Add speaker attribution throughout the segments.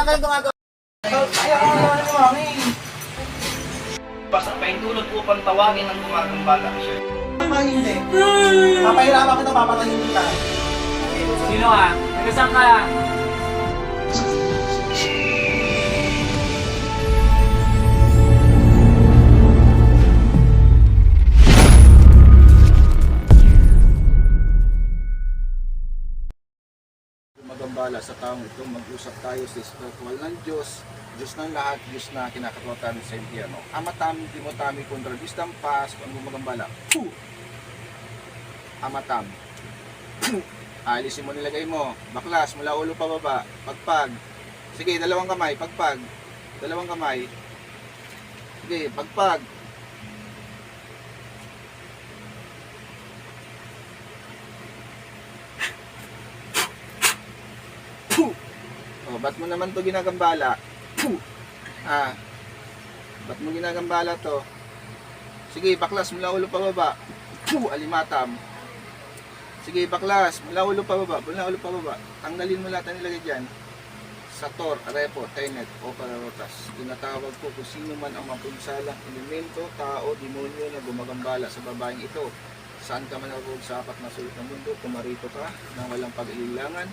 Speaker 1: ka lang gumagawa.
Speaker 2: Kaya ka naman ni Mami.
Speaker 3: Basta paintulot upang tawagin ang gumagambala siya.
Speaker 2: Hindi. Papahirapan kita, papatayin kita.
Speaker 4: Sino ka? Nagkasang ka?
Speaker 5: Magambala sa taong ito, mag-usap tayo sa spiritual ng Diyos, Diyos ng lahat, Diyos na kinakatuwatan sa impyerno. Amatam, timotami, kontra Diyos ng pas, pag magambala. Puh! Amatam. Alisin mo, nilagay mo. Baklas, mula ulo pa baba. Pagpag. Sige, dalawang kamay. Pagpag. Dalawang kamay. Sige, pagpag. Puh! O, ba't mo naman to ginagambala? Puh! Ah. Ba't mo ginagambala to? Sige, baklas, mula ulo pa baba. Puh! Alimatam. Sige, baklas, mula ulo pa baba, mula ulo pa baba. Tanggalin mo lahat ang nilagay dyan. Sator, arepo, tenet, o pararotas. Tinatawag ko kung sino man ang mapagsalang elemento, tao, demonyo na gumagambala sa babaeng ito. Saan ka man narog sa apat na sulok ng mundo, kumarito ka na walang pag-iilangan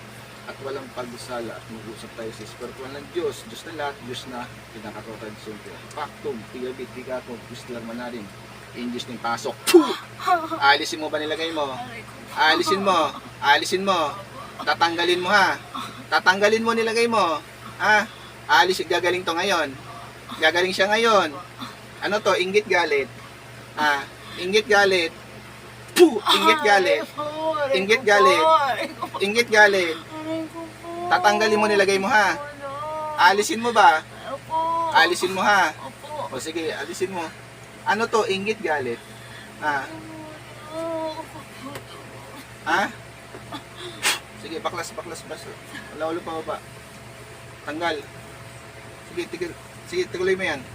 Speaker 5: at walang pagsala. At mag-usap tayo sa spiritual ng Diyos, Diyos na lahat, Diyos na pinakatotan sumpo. Paktum, tigabit, tigatom, Islam manarin. In Diyos ng pasok. Puh! Alisin mo ba nilagay mo? Alisin mo. Alisin mo. Tatanggalin mo ha. Tatanggalin mo nilagay mo. Ha? Gagaling to ngayon. Gagaling siya ngayon. Ano to? Inggit galit. Ha? Inggit galit. Puh! Inggit galit. Inggit galit. Inggit galit. Tatanggalin mo nilagay mo ha. Alisin mo ba? Alisin mo ha. O sige, alisin mo. Ano to? Inggit galit. Ha? Ha? Sige, baklas. Wala ulo pa baba. Tanggal. Sige, tuloy mo yan.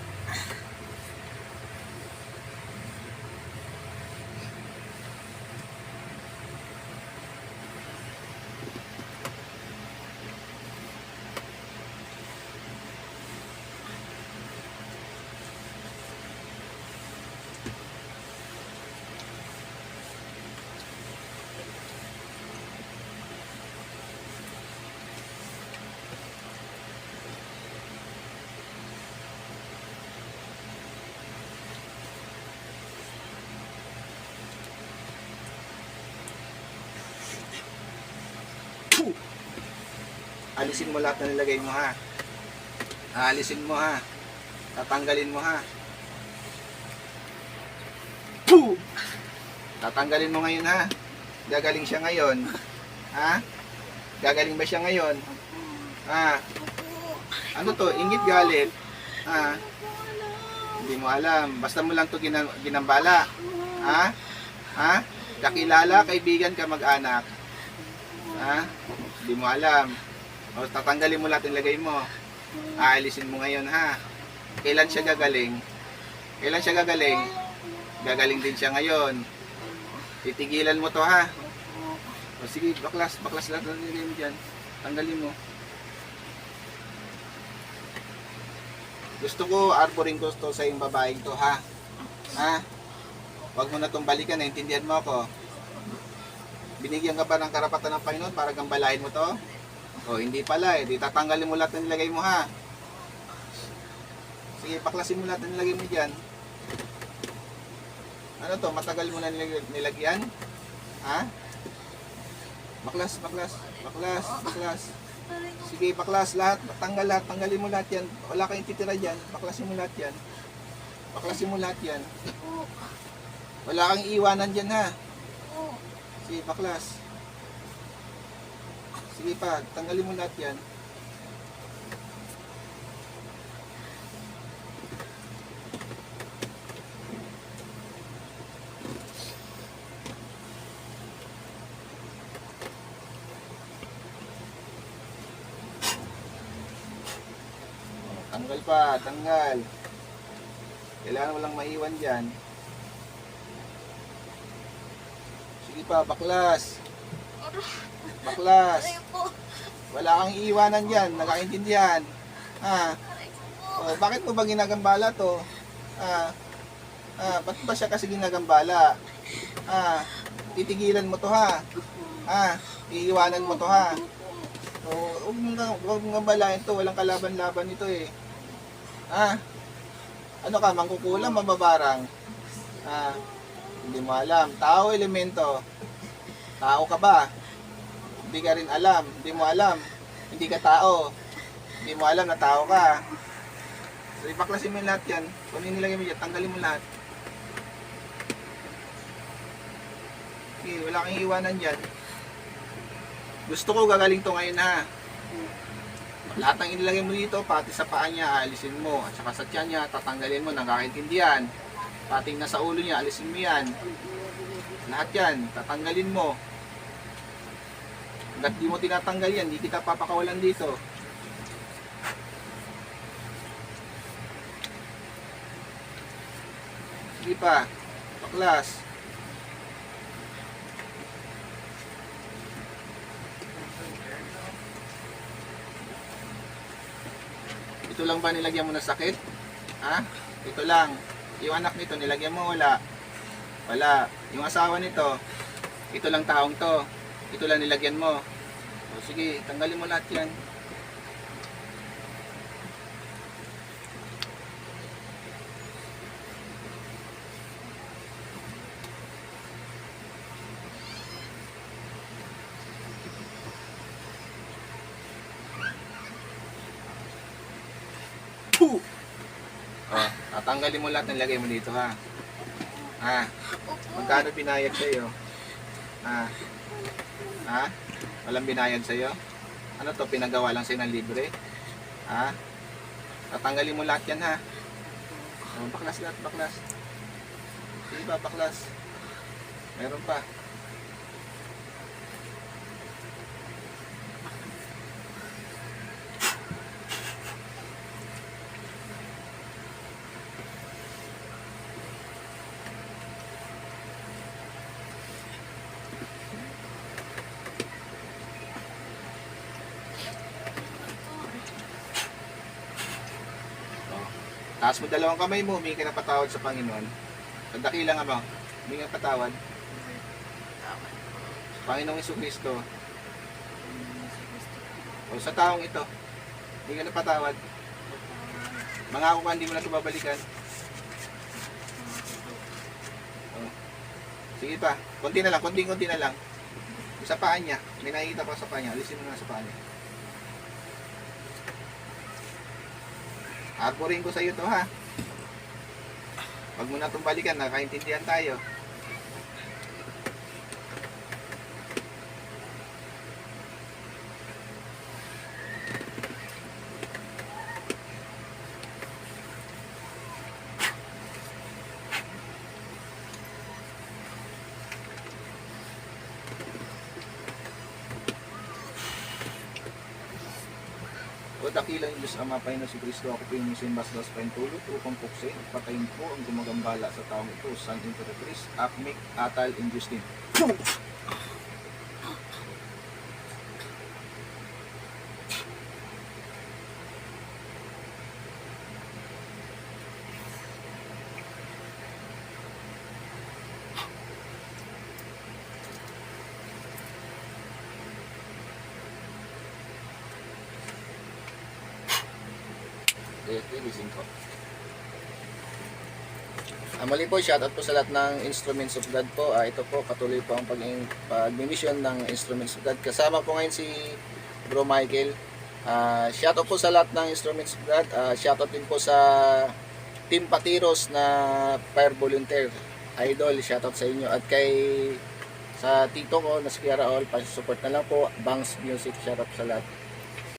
Speaker 5: Alisin mo lahat na nilagay mo ha. Alisin mo ha. Tatanggalin mo ha. Puh! Tatanggalin mo ngayon ha. Gagaling siya ngayon. Ha? Gagaling ba siya ngayon? Ha? Ano to? Inggit galit? Ha? Hindi mo alam. Basta mo lang to ginambala. Ha? Ha? Kakilala, kaibigan ka, mag-anak. Ha? Hindi mo alam. O, tatanggalin mo lahat yung lagay mo. Aalisin mo ngayon ha. Kailan siya gagaling? Kailan siya gagaling? Gagaling din siya ngayon. Titigilan mo to ha. O sige, baklas lahat ng nilagay mo dyan. Tanggalin mo. Gusto ko, arborin ko to sa yung babaeng to ha. Ha? Huwag mo na itong balikan, naintindihan mo ako. Binigyan ka ba ng karapatan ng Panginoon para gambalahin mo to? O hindi pala eh, di tatanggalin mo lahat ng nilagay mo ha. Sige, baklasin mo lahat ng nilagay mo dyan. Ano to, matagal mo na nilagyan? Ha? Baklas. Sige, baklas lahat, tanggalin mo lahat yan. Wala kayong titira dyan, baklasin mo lahat yan. Baklasin mo lahat yan. Wala kang iwanan dyan ha. Sige, baklas. Sige pa, tanggalin mo lahat yan. Tanggal pa, tanggal. Kailangan walang maiwan dyan. Sige pa, baklas. Baklas. Wala kang iiwanan dyan, nakaintindihan. Bakit mo ba ginagambala to? Ba't ba siya kasi ginagambala? Titigilan mo to ha. Iiwanan mo to ha. Huwag mong gambalain to, walang kalaban-laban ito eh. Ano ka, mangkukulam, mababarang? Hindi mo alam. Tao, elemento. Tao ka ba? Hindi ka rin alam. Hindi mo alam. Hindi ka tao. Hindi mo alam na tao ka. So, ipaklasin mo yung lahat yan. Kung nilagay mo dyan, tanggalin mo lahat. Okay, wala kang iwanan dyan. Gusto ko gagaling to ngayon ha. Lahat ng inilagay mo dito, pati sa paa niya, alisin mo. At saka sa tiyan niya, tatanggalin mo, nangkakaintindihan. Pati na sa ulo niya, alisin mo yan. Lahat yan, tatanggalin mo. Hanggat di mo tinatanggal yan, di kita papakawalan dito. Sige pa, baklas. Ito lang ba nilagyan mo na sakit? Ito lang. Yung anak nito, nilagyan mo, wala. Wala. Yung asawa nito, ito lang taong to. Ito lang nilagyan mo. O, sige, tanggalin mo lahat yan. Tatanggalin mo lahat ng lagay mo dito ha. Magkano binayad sa'yo? Walang binayad sa'yo? Ano to, pinagawa lang sa'yo ng libre? Tatanggalin mo lahat yan ha. Baklas lahat, baklas. Sige pa, baklas. Meron pa. Taas mo dalawang kamay mo, humingi ka ng patawad sa Panginoon. Pagdakilang Ama, humingi ng patawad. Panginoong Jesucristo. O sa taong ito, humingi ng patawad. Mangako ka, hindi mo na ito babalikan. Sige pa, konti na lang, konti na lang. Sa paa niya, may nakikita pa sa paa niya, alisin mo na sa paa niya. Arporin ko sa iyo to ha. Pag mo na itong balikan, nakaintindihan tayo. O dakilang Diyos Ama, Panginoon si Kristo, ako po yung misimbas das paintulot upang puksin at patayin po ang gumagambala sa taong ito, San Imperatriz, Akmik, Atal, and Justin. Listen po. Mali po, shoutout po sa lahat ng Instruments of God po. Ito po, patuloy po ang pag-mission ng Instruments of God. Kasama po ngayon si Bro Michael. Shoutout po sa lahat ng Instruments of God. Shoutout din po sa Team Patiros na Fire Volunteer. Idol, shoutout sa inyo. At sa tito ko na si Kiara All, pa-support na lang po. Bangs Music, shoutout sa lahat.